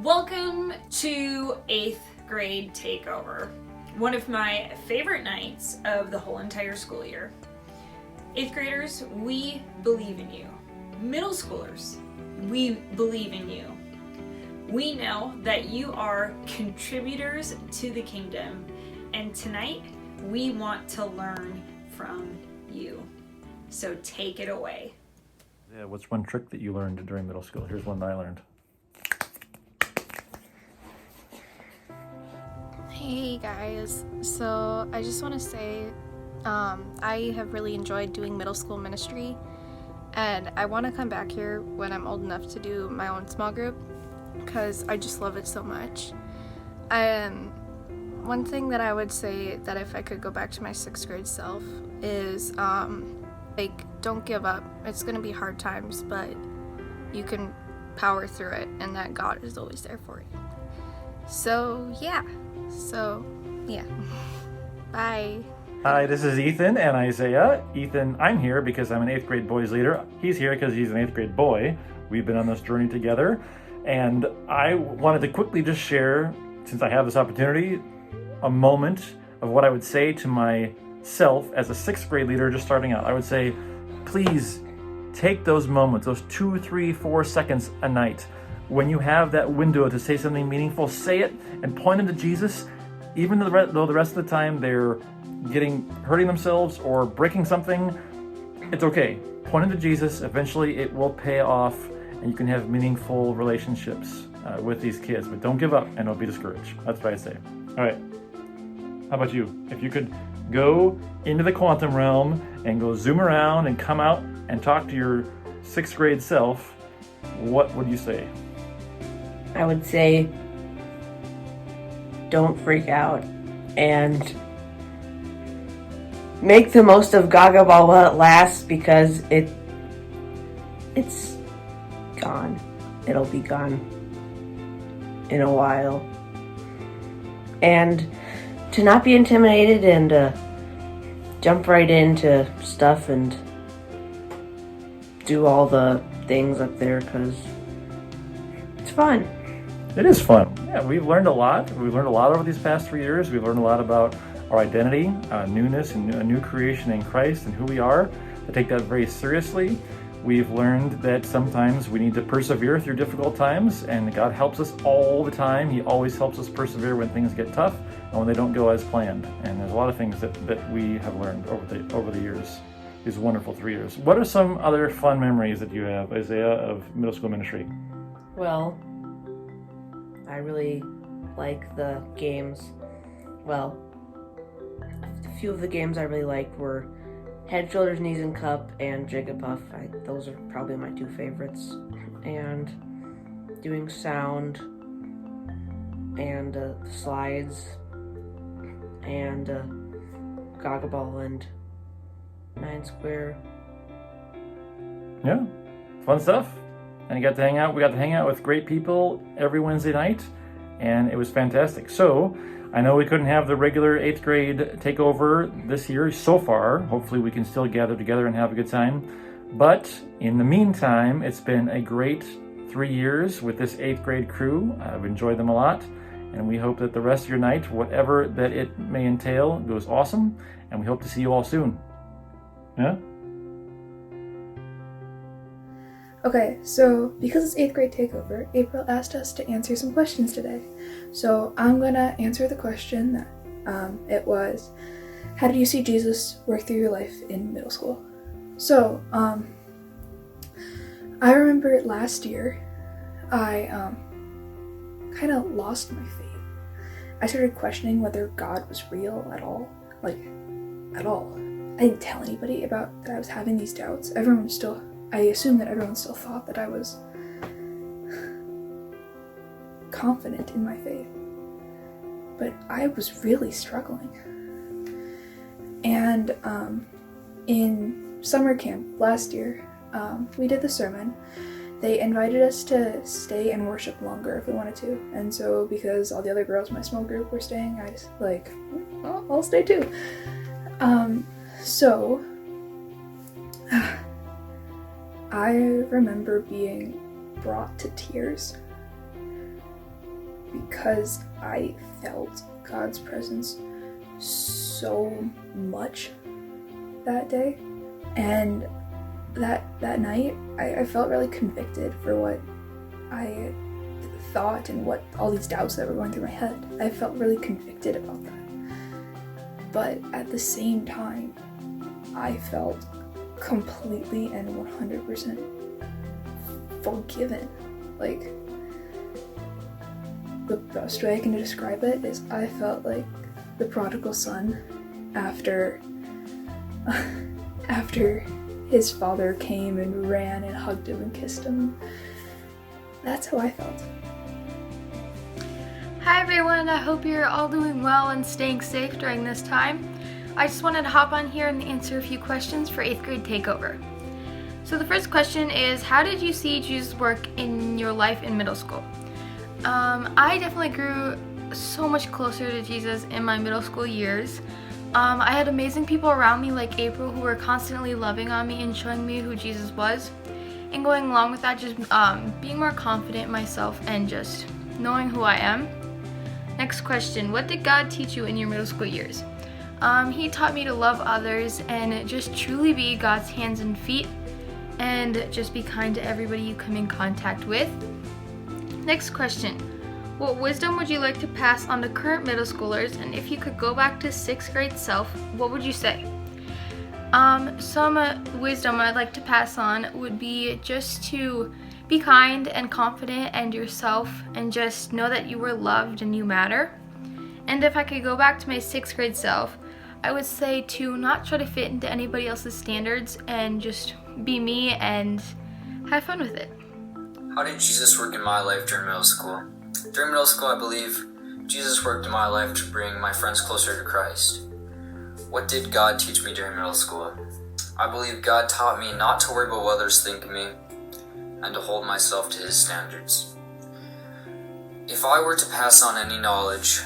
Welcome to 8th grade Takeover, one of my favorite nights of the whole entire school year. 8th graders, we believe in you. Middle schoolers, we believe in you. We know that you are contributors to the kingdom, and tonight we want to learn from you. So take it away. Yeah, what's one trick that you learned during middle school? Here's one that I learned. Hey guys, so I just want to say I have really enjoyed doing middle school ministry, and I want to come back here when I'm old enough to do my own small group because I just love it so much. One thing that I would say that if I could go back to my 6th grade self is don't give up. It's going to be hard times, but you can power through it, and that God is always there for you. So yeah. Bye. Hi, this is Ethan and Isaiah. Ethan, I'm here because I'm an 8th grade boys leader. He's here because he's an 8th grade boy. We've been on this journey together, and I wanted to quickly just share, since I have this opportunity, a moment of what I would say to myself as a 6th grade leader just starting out. I would say, please take those moments, those 2, 3, 4 seconds a night. When you have that window to say something meaningful, say it and point them to Jesus, even though the rest of the time they're hurting themselves or breaking something. It's okay. Point them to Jesus. Eventually it will pay off and you can have meaningful relationships with these kids. But don't give up and don't be discouraged. That's what I say. All right. How about you? If you could go into the quantum realm and go zoom around and come out and talk to your 6th grade self, what would you say? I would say don't freak out and make the most of Gaga Ball while it lasts, because it's gone. It'll be gone in a while. And to not be intimidated and jump right into stuff and do all the things up there, because it's fun. It is fun. Yeah, we've learned a lot. We've learned a lot over these past 3 years. We've learned a lot about our identity, newness, and a new creation in Christ and who we are, to take that very seriously. We've learned that sometimes we need to persevere through difficult times, and God helps us all the time. He always helps us persevere when things get tough and when they don't go as planned. And there's a lot of things that we have learned over the years, these wonderful 3 years. What are some other fun memories that you have, Isaiah, of middle school ministry? Well, I really like the games. Well, a few of the games I really liked were Head, Shoulders, Knees, and Cup and Jigglypuff. Those are probably my 2 favorites. And doing sound and slides and Gaga Ball and 9 Square. Yeah, fun stuff. And we got to hang out with great people every Wednesday night, and it was fantastic. So I know we couldn't have the regular 8th grade takeover this year so far. Hopefully we can still gather together and have a good time. But in the meantime, it's been a great 3 years with this 8th grade crew. I've enjoyed them a lot, and we hope that the rest of your night, whatever that it may entail, goes awesome, and we hope to see you all soon. Yeah? Okay, so because it's 8th grade takeover, April asked us to answer some questions today. So I'm gonna answer the question that it was, how did you see Jesus work through your life in middle school? So I remember last year I kind of lost my faith. I started questioning whether God was real at all, at all. I didn't tell anybody about that I was having these doubts. I assumed that everyone still thought that I was confident in my faith. But I was really struggling. And in summer camp last year, we did the sermon. They invited us to stay and worship longer if we wanted to. And so because all the other girls in my small group were staying, I just I'll stay too. So I remember being brought to tears because I felt God's presence so much that day. And that night, I felt really convicted for what I thought and what all these doubts that were going through my head. I felt really convicted about that. But at the same time, I felt completely and 100% forgiven. Like, the best way I can describe it is I felt like the prodigal son after his father came and ran and hugged him and kissed him. That's how I felt. Hi everyone, I hope you're all doing well and staying safe during this time. I just wanted to hop on here and answer a few questions for 8th grade Takeover. So the first question is, how did you see Jesus work in your life in middle school? I definitely grew so much closer to Jesus in my middle school years. I had amazing people around me like April who were constantly loving on me and showing me who Jesus was. And going along with that, just being more confident in myself and just knowing who I am. Next question, what did God teach you in your middle school years? He taught me to love others and just truly be God's hands and feet and just be kind to everybody you come in contact with. Next question, what wisdom would you like to pass on to current middle schoolers, and if you could go back to 6th grade self, what would you say? Some wisdom I'd like to pass on would be just to be kind and confident and yourself and just know that you were loved and you matter. And if I could go back to my 6th grade self, I would say to not try to fit into anybody else's standards and just be me and have fun with it. How did Jesus work in my life during middle school? During middle school, I believe Jesus worked in my life to bring my friends closer to Christ. What did God teach me during middle school? I believe God taught me not to worry about what others think of me and to hold myself to His standards. If I were to pass on any knowledge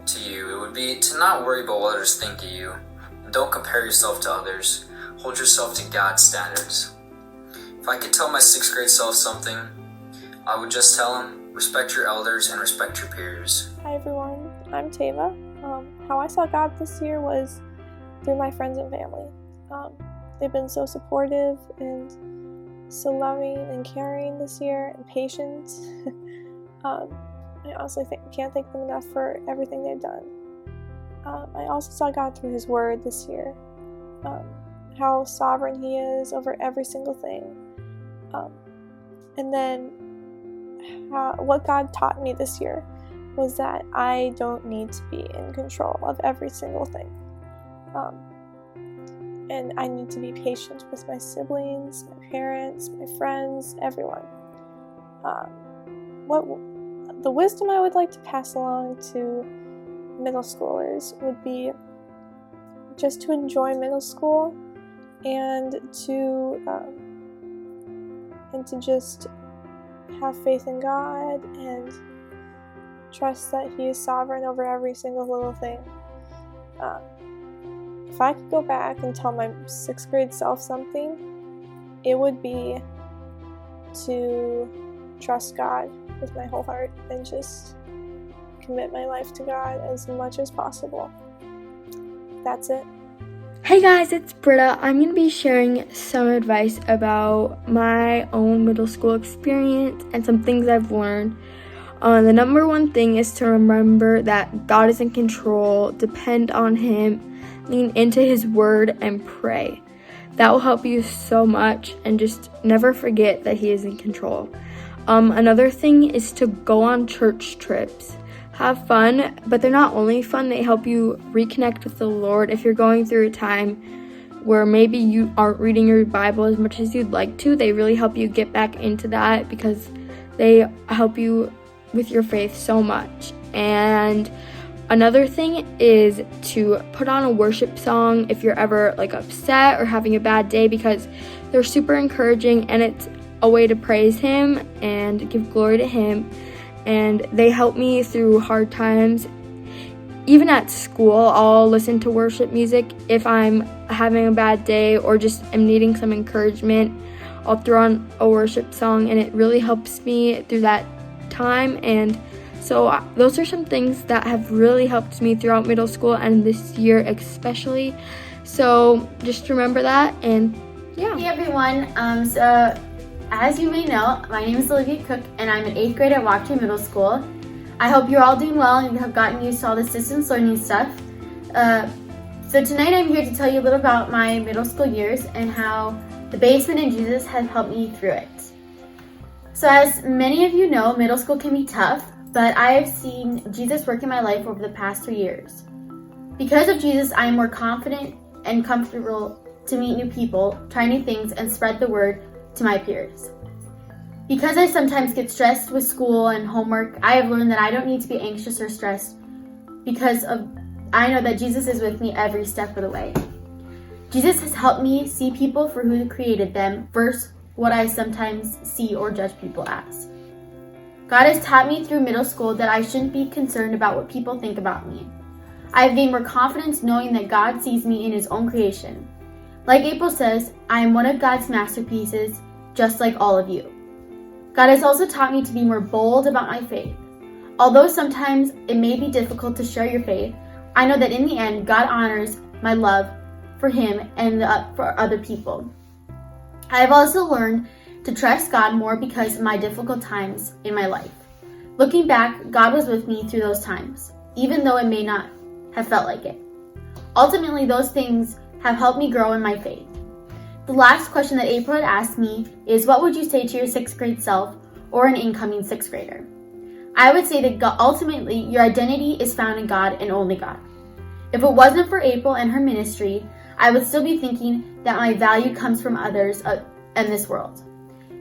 to you, it would be to not worry about what others think of you, and don't compare yourself to others. Hold yourself to God's standards. If I could tell my 6th grade self something, I would just tell him, respect your elders and respect your peers. Hi everyone, I'm Tava. How I saw God this year was through my friends and family. They've been so supportive and so loving and caring this year and patient. I honestly can't thank them enough for everything they've done. I also saw God through His Word this year. How sovereign He is over every single thing. And then what God taught me this year was that I don't need to be in control of every single thing. And I need to be patient with my siblings, my parents, my friends, everyone. The wisdom I would like to pass along to middle schoolers would be just to enjoy middle school and to just have faith in God and trust that He is sovereign over every single little thing. If I could go back and tell my 6th grade self something, it would be to trust God with my whole heart and just commit my life to God as much as possible. That's it. Hey guys, it's Britta. I'm going to be sharing some advice about my own middle school experience and some things I've learned. The number one thing is to remember that God is in control, depend on Him, lean into His Word, and pray. That will help you so much, and just never forget that He is in control. Another thing is to go on church trips. Have fun, but they're not only fun, they help you reconnect with the Lord. If you're going through a time where maybe you aren't reading your Bible as much as you'd like to, they really help you get back into that because they help you with your faith so much. And another thing is to put on a worship song if you're ever upset or having a bad day, because they're super encouraging and it's a way to praise Him and give glory to Him. And they help me through hard times. Even at school, I'll listen to worship music if I'm having a bad day or just am needing some encouragement. I'll throw on a worship song and it really helps me through that time. And So those are some things that have really helped me throughout middle school and this year especially. So just remember that, and yeah. Hey everyone, so as you may know, my name is Olivia Cook and I'm in 8th grade at Waukee Middle School. I hope you're all doing well and have gotten used to all this distance learning stuff. So tonight I'm here to tell you a little about my middle school years and how the basement and Jesus have helped me through it. So as many of you know, middle school can be tough, but I have seen Jesus work in my life over the past 3 years. Because of Jesus, I am more confident and comfortable to meet new people, try new things, and spread the word to my peers. Because I sometimes get stressed with school and homework, I have learned that I don't need to be anxious or stressed because I know that Jesus is with me every step of the way. Jesus has helped me see people for who created them versus what I sometimes see or judge people as. God has taught me through middle school that I shouldn't be concerned about what people think about me. I have gained more confidence knowing that God sees me in His own creation. Like April says, I am one of God's masterpieces, just like all of you. God has also taught me to be more bold about my faith. Although sometimes it may be difficult to share your faith, I know that in the end, God honors my love for Him and for other people. I have also learned to trust God more because of my difficult times in my life. Looking back, God was with me through those times, even though it may not have felt like it. Ultimately, those things have helped me grow in my faith. The last question that April had asked me is, what would you say to your 6th grade self or an incoming 6th grader? I would say that ultimately your identity is found in God and only God. If it wasn't for April and her ministry, I would still be thinking that my value comes from others in this world.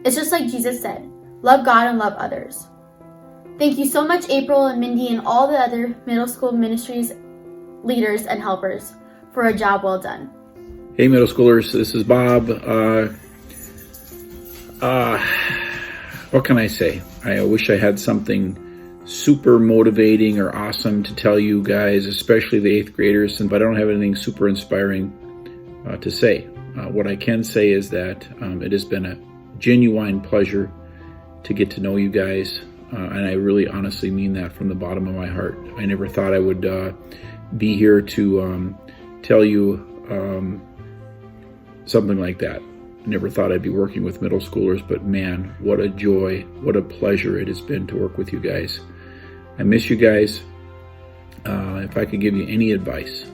It's just like Jesus said, love God and love others. Thank you so much, April and Mindy and all the other middle school ministries, leaders, and helpers for a job well done. Hey middle schoolers, this is Bob. What can I say? I wish I had something super motivating or awesome to tell you guys, especially the 8th graders, but I don't have anything super inspiring to say. What I can say is that it has been a genuine pleasure to get to know you guys, and I really honestly mean that from the bottom of my heart. I never thought I would be here to tell you something like that. I never thought I'd be working with middle schoolers, but man, what a joy, what a pleasure it has been to work with you guys. I miss you guys. If I could give you any advice,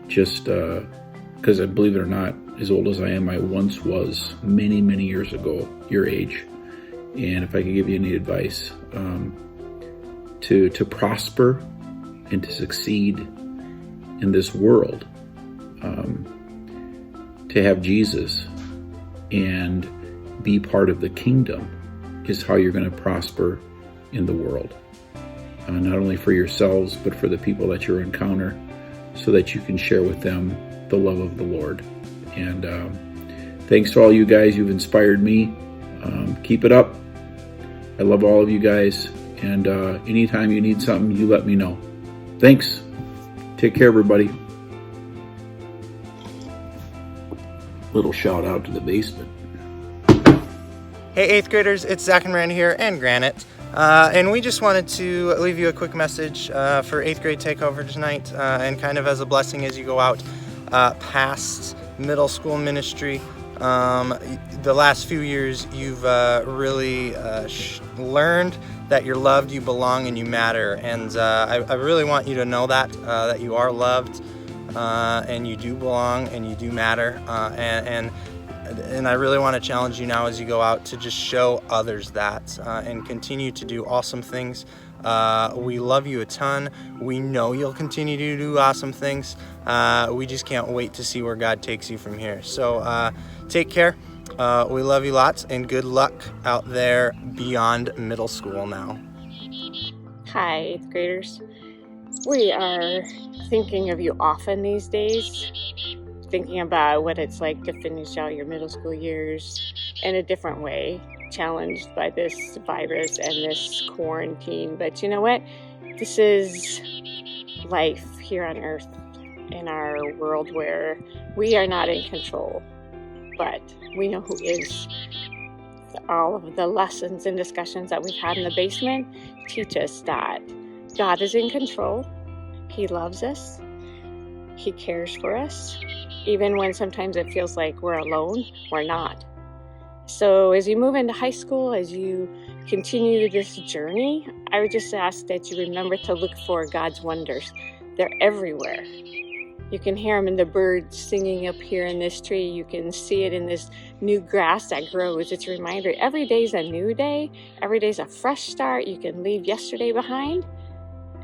just because I believe it or not, as old as I am, I once was many, many years ago, your age. And if I could give you any advice, to prosper and to succeed in this world, to have Jesus and be part of the kingdom is how you're going to prosper in the world. Not only for yourselves, but for the people that you encounter, so that you can share with them the love of the Lord. And thanks to all you guys, you've inspired me. Keep it up. I love all of you guys. And anytime you need something, you let me know. Thanks. Take care, everybody. Little shout out to the basement. Hey 8th graders, it's Zach and Randy here, and Granite. And we just wanted to leave you a quick message for 8th grade Takeover tonight, and kind of as a blessing as you go out past middle school ministry. The last few years you've really learned that you're loved, you belong, and you matter. And I really want you to know that you are loved, and you do belong, and you do matter. And I really want to challenge you now as you go out to just show others that, and continue to do awesome things. We love you a ton. We know you'll continue to do awesome things. We just can't wait to see where God takes you from here. So take care. We love you lots, and good luck out there beyond middle school now. Hi, 8th graders. We are thinking of you often these days, thinking about what it's like to finish out your middle school years in a different way, challenged by this virus and this quarantine. But you know what? This is life here on Earth, in our world where we are not in control, but we know who is. All of the lessons and discussions that we've had in the basement teach us that God is in control. He loves us. He cares for us. Even when sometimes it feels like we're alone, we're not. So as you move into high school, as you continue this journey, I would just ask that you remember to look for God's wonders. They're everywhere. You can hear them in the birds singing up here in this tree. You can see it in this new grass that grows. It's a reminder. Every day's a new day. Every day's a fresh start. You can leave yesterday behind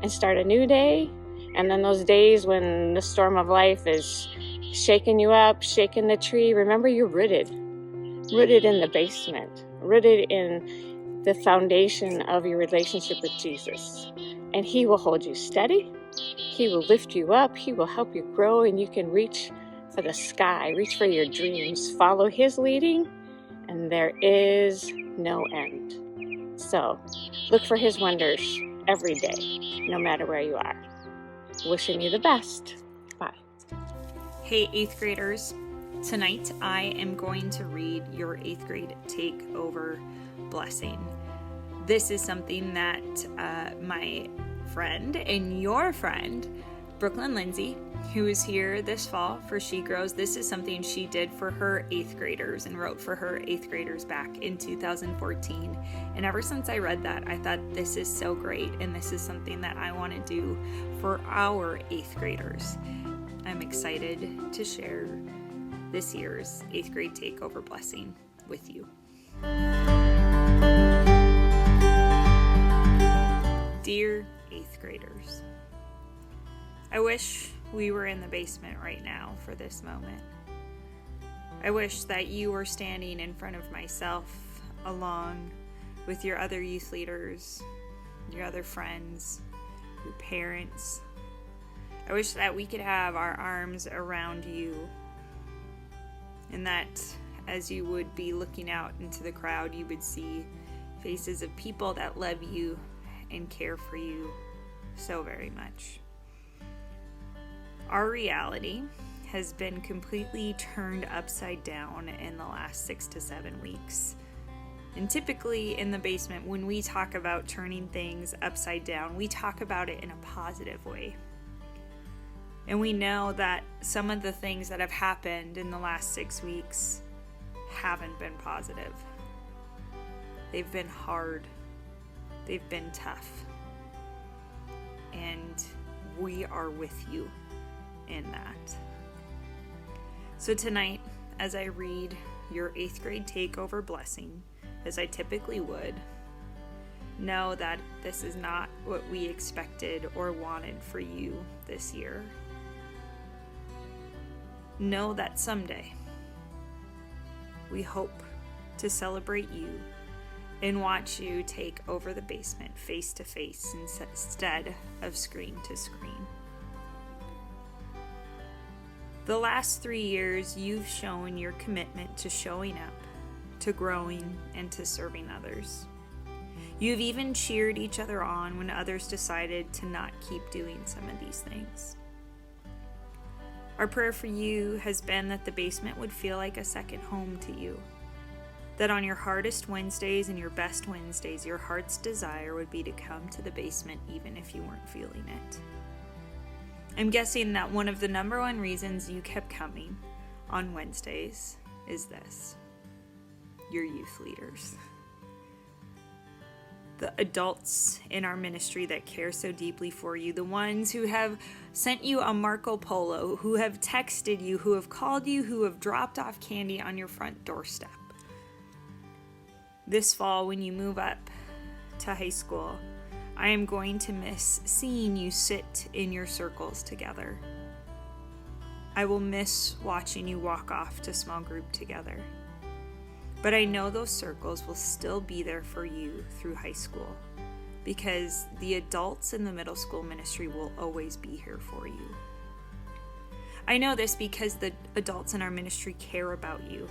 and start a new day. And then those days when the storm of life is shaking you up, shaking the tree, remember you're rooted in the basement, rooted in the foundation of your relationship with Jesus. And He will hold you steady. He will lift you up. He will help you grow, and you can reach for the sky, reach for your dreams, follow His leading, and there is no end. So look for His wonders every day, no matter where you are. Wishing you the best. Bye. Hey, 8th graders. Tonight I am going to read your 8th grade Takeover blessing. This is something that my friend and your friend, Brooklyn Lindsay, who is here this fall for She Grows, this is something she did for her 8th graders and wrote for her 8th graders back in 2014. And ever since I read that, I thought this is so great, and this is something that I want to do for our 8th graders. I'm excited to share this year's 8th grade Takeover blessing with you. Dear 8th graders, I wish we were in the basement right now for this moment. I wish that you were standing in front of myself along with your other youth leaders, your other friends, your parents. I wish that we could have our arms around you, and that as you would be looking out into the crowd, you would see faces of people that love you and care for you so very much. Our reality has been completely turned upside down in the last 6 to 7 weeks. And typically in the basement, when we talk about turning things upside down, we talk about it in a positive way. And we know that some of the things that have happened in the last 6 weeks haven't been positive. They've been hard. They've been tough. And we are with you in that. So tonight, as I read your 8th grade Takeover blessing, as I typically would, know that this is not what we expected or wanted for you this year. Know that someday we hope to celebrate you and watch you take over the basement face to face instead of screen to screen. The last 3 years, you've shown your commitment to showing up, to growing, and to serving others. You've even cheered each other on when others decided to not keep doing some of these things. Our prayer for you has been that the basement would feel like a second home to you. That on your hardest Wednesdays and your best Wednesdays, your heart's desire would be to come to the basement even if you weren't feeling it. I'm guessing that one of the number one reasons you kept coming on Wednesdays is this: your youth leaders. The adults in our ministry that care so deeply for you, the ones who have sent you a Marco Polo, who have texted you, who have called you, who have dropped off candy on your front doorstep. This fall, when you move up to high school, I am going to miss seeing you sit in your circles together. I will miss watching you walk off to small group together. But I know those circles will still be there for you through high school, because the adults in the middle school ministry will always be here for you. I know this because the adults in our ministry care about you.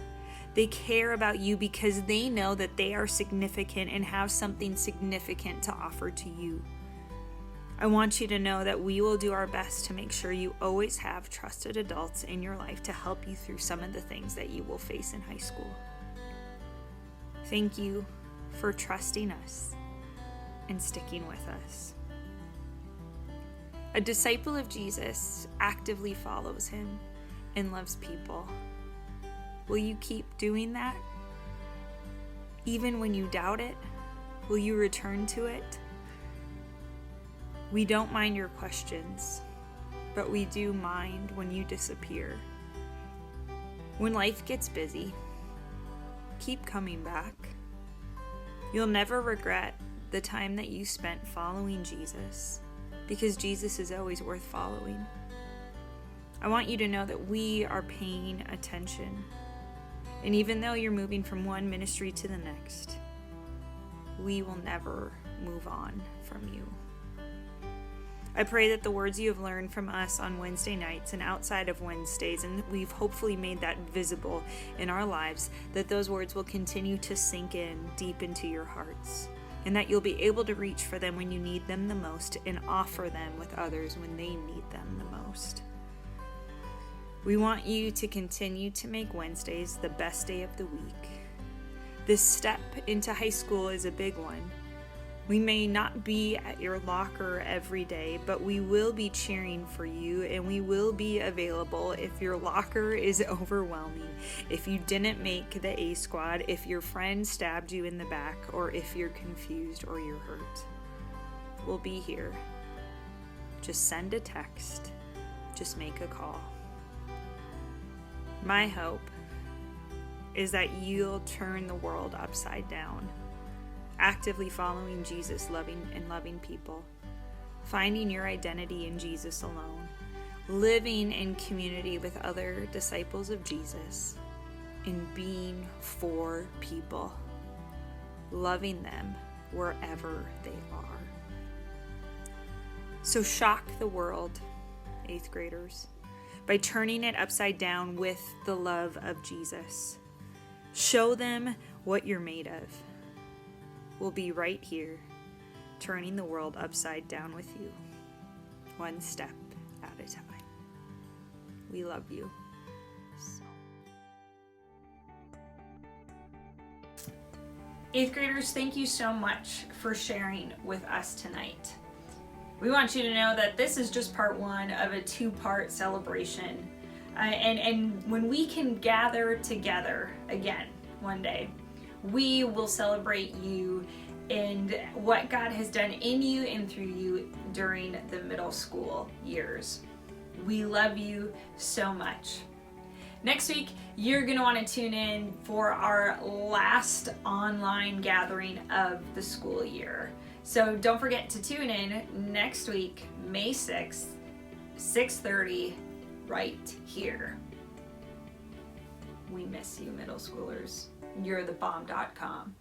They care about you because they know that they are significant and have something significant to offer to you. I want you to know that we will do our best to make sure you always have trusted adults in your life to help you through some of the things that you will face in high school. Thank you for trusting us. and sticking with us. A disciple of Jesus actively follows him and loves people. Will you keep doing that? Even when you doubt it, will you return to it? We don't mind your questions, but we do mind when you disappear. When life gets busy, keep coming back. You'll never regret the time that you spent following Jesus, because Jesus is always worth following. I want you to know that we are paying attention. And even though you're moving from one ministry to the next, we will never move on from you. I pray that the words you have learned from us on Wednesday nights and outside of Wednesdays, and we've hopefully made that visible in our lives, that those words will continue to sink in deep into your hearts, and that you'll be able to reach for them when you need them the most and offer them with others when they need them the most. We want you to continue to make Wednesdays the best day of the week. This step into high school is a big one. We may not be at your locker every day, but we will be cheering for you, and we will be available if your locker is overwhelming, if you didn't make the A squad, if your friend stabbed you in the back, or if you're confused or you're hurt. We'll be here. Just send a text. Just make a call. My hope is that you'll turn the world upside down, actively following Jesus, loving people, finding your identity in Jesus alone, living in community with other disciples of Jesus, and being for people, loving them wherever they are. So shock the world, 8th graders, by turning it upside down with the love of Jesus. Show them what you're made of. We'll be right here, turning the world upside down with you, one step at a time. We love you. Eighth graders, thank you so much for sharing with us tonight. We want you to know that this is just part one of a two-part celebration. And when we can gather together again one day, we will celebrate you and what God has done in you and through you during the middle school years. We love you so much. Next week, you're going to want to tune in for our last online gathering of the school year. So don't forget to tune in next week, May 6th, 6:30, right here. We miss you, middle schoolers. You're the bomb.com.